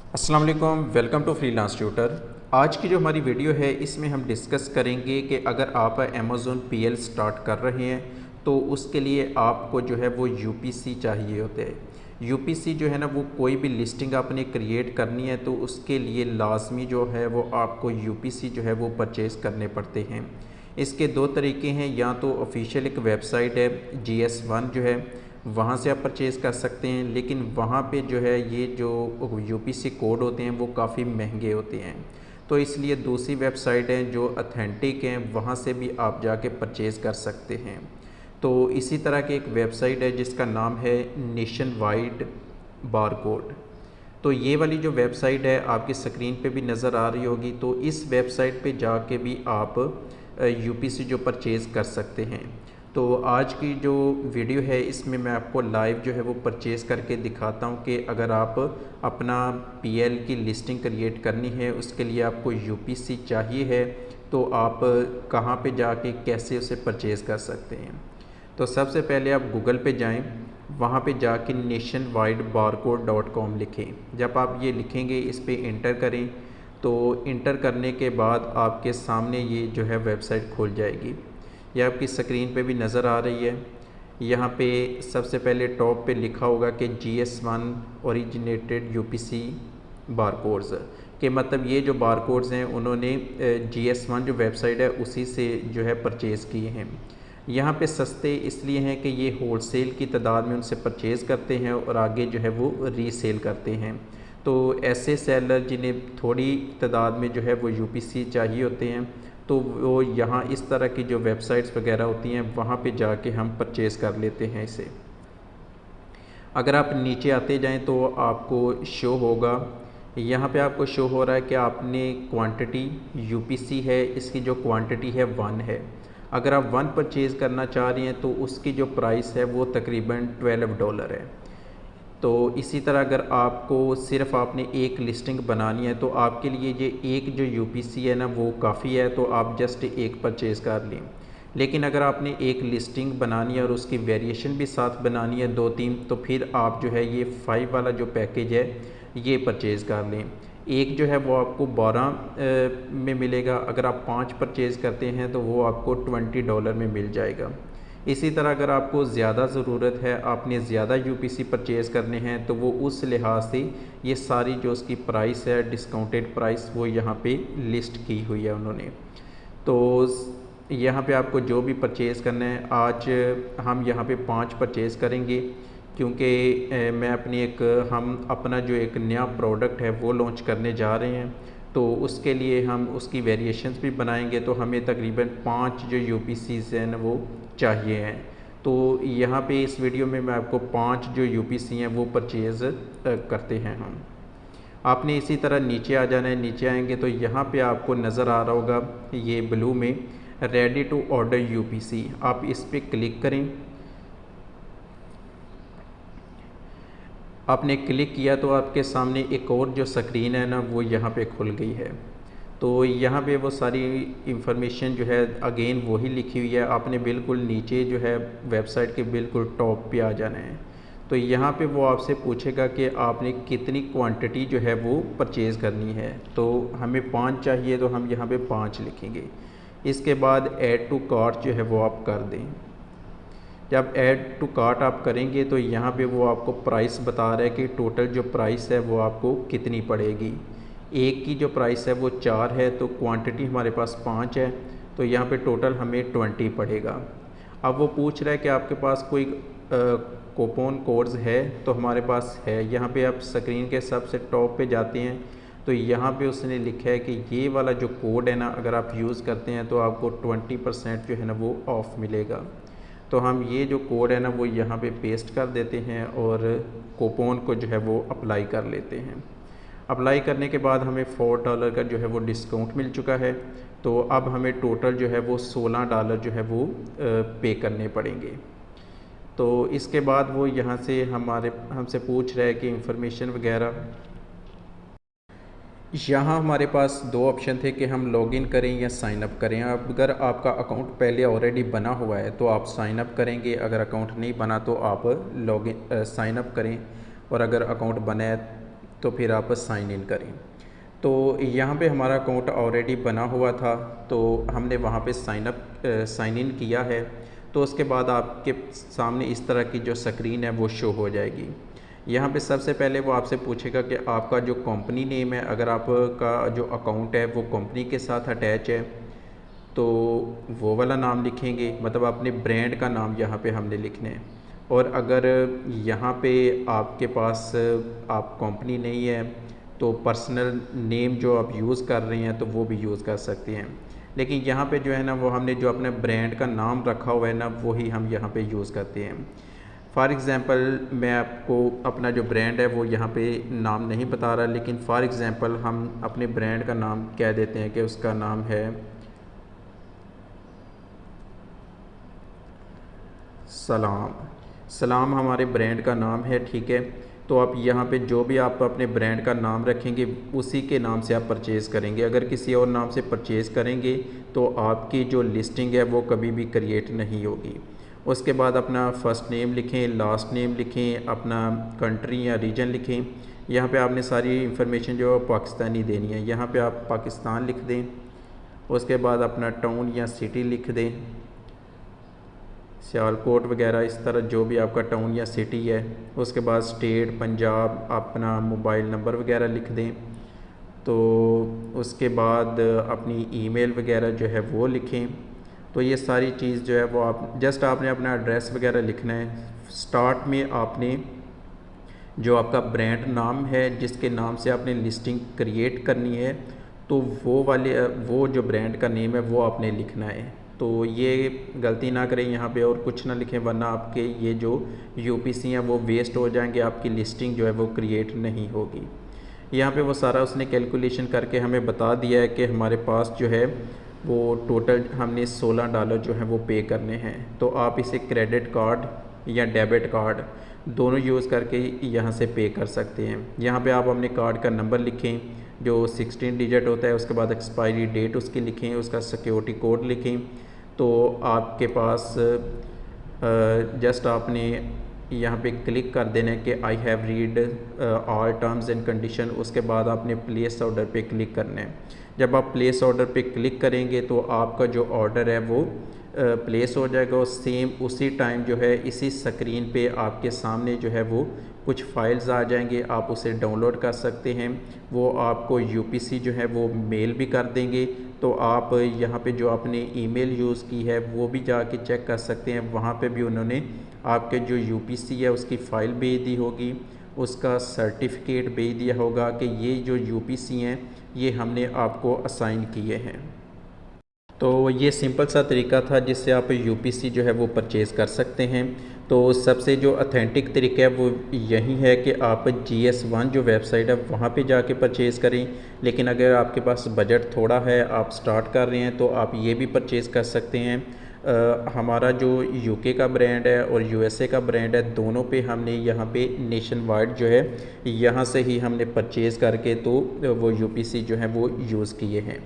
अस्सलाम वालेकुम, welcome to freelance tutor. आज की जो हमारी वीडियो है इसमें हम डिस्कस करेंगे कि अगर आप अमेज़न पीएल स्टार्ट कर रहे हैं तो उसके लिए आपको जो है वो यूपीसी चाहिए होते हैं। यूपीसी जो है ना वो कोई भी लिस्टिंग आपने क्रिएट करनी है तो उसके लिए लाजमी जो है वो आपको यूपीसी जो है वो परचेज़ करने पड़ते हैं। इसके दो तरीके हैं, या तो ऑफिशियल एक वेबसाइट है GS1 जो है वहाँ से आप परचेज़ कर सकते हैं, लेकिन वहाँ पे जो है ये जो यूपीसी कोड होते हैं वो काफ़ी महंगे होते हैं। तो इसलिए दूसरी वेबसाइट है जो ऑथेंटिक हैं, वहाँ से भी आप जाके परचेज़ कर सकते हैं। तो इसी तरह की एक वेबसाइट है जिसका नाम है नेशन वाइड बारकोड। तो ये वाली जो वेबसाइट है आपकी स्क्रीन पे भी नज़र आ रही होगी। तो इस वेबसाइट पे जाके भी आप यूपीसी जो परचेज़ कर सकते हैं। तो आज की जो वीडियो है इसमें मैं आपको लाइव जो है वो परचेज़ करके दिखाता हूँ कि अगर आप अपना पीएल की लिस्टिंग क्रिएट करनी है, उसके लिए आपको यूपीसी चाहिए है, तो आप कहाँ पे जाके कैसे उसे परचेज़ कर सकते हैं। तो सबसे पहले आप गूगल पे जाएं, वहाँ पे जाके nationwidebarcode.com लिखें। जब आप ये लिखेंगे इस पे इंटर करें तो इंटर करने के बाद आपके सामने ये जो है वेबसाइट खुल जाएगी। ये आपकी स्क्रीन पे भी नज़र आ रही है। यहाँ पे सबसे पहले टॉप पे लिखा होगा कि GS1 ओरिजिनेटेड यूपीसी बारकोड्स, के मतलब ये जो बारकोड्स हैं उन्होंने GS1 जो वेबसाइट है उसी से जो है परचेज़ किए हैं। यहाँ पे सस्ते इसलिए हैं कि ये होलसेल की तादाद में उनसे परचेज़ करते हैं और आगे जो है वो रीसेल करते हैं। तो ऐसे सेलर जिन्हें थोड़ी तादाद में जो है वो यूपीसी चाहिए होते हैं तो वो यहाँ इस तरह की जो वेबसाइट्स वगैरह होती हैं वहाँ पे जाके हम परचेज़ कर लेते हैं इसे। अगर आप नीचे आते जाएं तो आपको शो होगा, यहाँ पे आपको शो हो रहा है कि आपने क्वांटिटी यूपीसी है, इसकी जो क्वांटिटी है 1 है। अगर आप 1 परचेज़ करना चाह रही हैं तो उसकी जो प्राइस है वो तकरीबन $12 है। तो इसी तरह अगर आपको सिर्फ आपने एक लिस्टिंग बनानी है तो आपके लिए ये एक जो यूपीसी है ना वो काफ़ी है, तो आप जस्ट एक परचेज़ कर लें। लेकिन अगर आपने एक लिस्टिंग बनानी है और उसकी वेरिएशन भी साथ बनानी है 2-3, तो फिर आप जो है ये 5 वाला जो पैकेज है ये परचेज़ कर लें। एक जो है वो आपको 12 में मिलेगा, अगर आप 5 परचेज़ करते हैं तो वो आपको $20 में मिल जाएगा। इसी तरह अगर आपको ज़्यादा ज़रूरत है, आपने ज़्यादा यूपीसी परचेज़ करने हैं, तो वो उस लिहाज से ये सारी जो उसकी प्राइस है डिस्काउंटेड प्राइस वो यहाँ पे लिस्ट की हुई है उन्होंने। तो यहाँ पे आपको जो भी परचेज़ करना है, आज हम यहाँ पे 5 परचेज़ करेंगे क्योंकि मैं हम अपना जो एक नया प्रोडक्ट है वो लॉन्च करने जा रहे हैं। तो उसके लिए हम उसकी वेरिएशंस भी बनाएंगे, तो हमें तकरीबन 5 जो यूपीसीज़ हैं ना वो चाहिए हैं। तो यहाँ पे इस वीडियो में मैं आपको 5 जो यूपीसी हैं वो परचेज़ करते हैं हम। आपने इसी तरह नीचे आ जाना है। नीचे आएंगे तो यहाँ पे आपको नज़र आ रहा होगा ये ब्लू में रेडी टू ऑर्डर यूपीसी, आप इस पर क्लिक करें। आपने क्लिक किया तो आपके सामने एक और जो स्क्रीन है ना वो यहाँ पे खुल गई है। तो यहाँ पे वो सारी इंफॉर्मेशन जो है अगेन वही लिखी हुई है। आपने बिल्कुल नीचे जो है वेबसाइट के बिल्कुल टॉप पे आ जाना है। तो यहाँ पे वो आपसे पूछेगा कि आपने कितनी क्वांटिटी जो है वो परचेज़ करनी है। तो हमें 5 चाहिए तो हम यहाँ पे 5 लिखेंगे। इसके बाद ऐड टू कार्ट जो है वो आप कर दें। जब ऐड टू कार्ट आप करेंगे तो यहाँ पे वो आपको प्राइस बता रहा है कि टोटल जो प्राइस है वो आपको कितनी पड़ेगी। एक की जो प्राइस है वो 4 है, तो क्वांटिटी हमारे पास 5 है, तो यहाँ पे टोटल हमें 20 पड़ेगा। अब वो पूछ रहा है कि आपके पास कोई कूपन कोड्स है, तो हमारे पास है। यहाँ पे आप स्क्रीन के सबसे टॉप पे जाते हैं तो यहाँ पे उसने लिखा है कि ये वाला जो कोड है ना अगर आप यूज़ करते हैं तो आपको 20% जो है ना वो ऑफ़ मिलेगा। तो हम ये जो कोड है ना वो यहाँ पे पेस्ट कर देते हैं और कूपन को जो है वो अप्लाई कर लेते हैं। अप्लाई करने के बाद हमें $4 का जो है वो डिस्काउंट मिल चुका है। तो अब हमें टोटल जो है वो $16 जो है वो पे करने पड़ेंगे। तो इसके बाद वो यहाँ से हमसे पूछ रहा है कि इंफॉर्मेशन वगैरह। यहाँ हमारे पास दो ऑप्शन थे कि हम लॉगिन करें या साइन अप करें। अब अगर आपका अकाउंट पहले ऑलरेडी बना हुआ है तो आप साइन अप करेंगे, अगर अकाउंट नहीं बना तो आप लॉगिन साइन अप करें। और अगर अकाउंट बना है तो फिर आप साइन इन करें। तो यहाँ पे हमारा अकाउंट ऑलरेडी बना हुआ था, तो हमने वहाँ पे साइन इन किया है। तो उसके बाद आपके सामने इस तरह की जो स्क्रीन है वो शो हो जाएगी। यहाँ पे सबसे पहले वो आपसे पूछेगा कि आपका जो कंपनी नेम है, अगर आपका जो अकाउंट है वो कंपनी के साथ अटैच है तो वो वाला नाम लिखेंगे, मतलब अपने ब्रांड का नाम यहाँ पे हमने लिखना है। और अगर यहाँ पे आपके पास आप कंपनी नहीं है तो पर्सनल नेम जो आप यूज़ कर रहे हैं तो वो भी यूज़ कर सकते हैं। लेकिन यहाँ पे जो है ना वो हमने जो अपने ब्रांड का नाम रखा हुआ है ना वही हम यहाँ पे यूज़ करते हैं। फॉर एग्ज़ाम्पल मैं आपको अपना जो ब्रांड है वो यहाँ पे नाम नहीं बता रहा, लेकिन फॉर एग्ज़ाम्पल हम अपने ब्रांड का नाम कह देते हैं कि उसका नाम है सलाम हमारे ब्रांड का नाम है, ठीक है। तो आप यहाँ पे जो भी आप अपने ब्रांड का नाम रखेंगे उसी के नाम से आप परचेज़ करेंगे। अगर किसी और नाम से परचेज़ करेंगे तो आपकी जो लिस्टिंग है वो कभी भी क्रिएट नहीं होगी। उसके बाद अपना फ़र्स्ट नेम लिखें, लास्ट नेम लिखें, अपना कंट्री या रीजन लिखें। यहाँ पे आपने सारी इंफॉर्मेशन जो पाकिस्तानी देनी है, यहाँ पे आप पाकिस्तान लिख दें। उसके बाद अपना टाउन या सिटी लिख दें, सियालकोट वगैरह, इस तरह जो भी आपका टाउन या सिटी है। उसके बाद स्टेट पंजाब, अपना मोबाइल नंबर वगैरह लिख दें। तो उसके बाद अपनी ईमेल वगैरह जो है वो लिखें। तो ये सारी चीज़ जो है वो आप जस्ट आपने अपना एड्रेस वगैरह लिखना है। स्टार्ट में आपने जो आपका ब्रांड नाम है जिसके नाम से आपने लिस्टिंग क्रिएट करनी है तो वो जो ब्रांड का नेम है वो आपने लिखना है। तो ये गलती ना करें यहाँ पे और कुछ ना लिखें, वरना आपके ये जो यूपीसी हैं वो वेस्ट हो जाएंगे, आपकी लिस्टिंग जो है वो क्रिएट नहीं होगी। यहाँ पे वो सारा उसने कैलकुलेशन करके हमें बता दिया है कि हमारे पास जो है वो टोटल हमने $16 जो है वो पे करने हैं। तो आप इसे क्रेडिट कार्ड या डेबिट कार्ड दोनों यूज़ करके यहाँ से पे कर सकते हैं। यहाँ पे आप अपने कार्ड का नंबर लिखें जो 16 डिजिट होता है, उसके बाद एक्सपायरी डेट उसकी लिखें, उसका सिक्योरिटी कोड लिखें। तो आपके पास जस्ट आपने यहाँ पे क्लिक कर देना है कि I have read all terms and condition. उसके बाद आपने प्लेस ऑर्डर पे क्लिक करना है। जब आप प्लेस ऑर्डर पे क्लिक करेंगे तो आपका जो ऑर्डर है वो प्लेस हो जाएगा और सेम उसी टाइम जो है इसी स्क्रीन पे आपके सामने जो है वो कुछ फाइल्स आ जाएंगे, आप उसे डाउनलोड कर सकते हैं। वो आपको यूपीसी जो है वो मेल भी कर देंगे। तो आप यहाँ पे जो आपने ईमेल यूज़ की है वो भी जाके चेक कर सकते हैं, वहाँ पे भी उन्होंने आपके जो यूपीसी है उसकी फ़ाइल भेज दी होगी, उसका सर्टिफिकेट भेज दिया होगा कि ये जो यूपीसी हैं ये हमने आपको असाइन किए हैं। तो ये सिंपल सा तरीका था जिससे आप यूपीसी जो है वो परचेज़ कर सकते हैं। तो सबसे जो ऑथेंटिक तरीका है वो यही है कि आप GS1 जो वेबसाइट है वहाँ पे जाके परचेज़ करें। लेकिन अगर आपके पास बजट थोड़ा है, आप स्टार्ट कर रहे हैं, तो आप ये भी परचेज़ कर सकते हैं। हमारा जो यूके का ब्रांड है और यूएसए का ब्रांड है, दोनों पे हमने यहाँ पे नेशन वाइड जो है यहाँ से ही हमने परचेज़ करके तो वो यूपीसी जो है वो यूज़ किए हैं।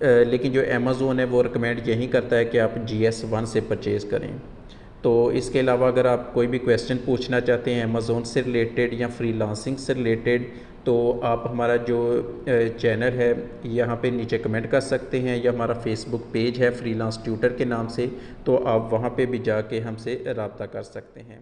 लेकिन जो अमेज़ोन है वो रिकमेंड यही करता है कि आप GS1 से परचेज़ करें। तो इसके अलावा अगर आप कोई भी क्वेश्चन पूछना चाहते हैं अमेज़ोन से रिलेटेड या फ्रीलांसिंग से रिलेटेड, तो आप हमारा जो चैनल है यहाँ पे नीचे कमेंट कर सकते हैं, या हमारा फेसबुक पेज है फ्रीलांस ट्यूटर के नाम से, तो आप वहाँ पे भी जाके हमसे रब्ता कर सकते हैं।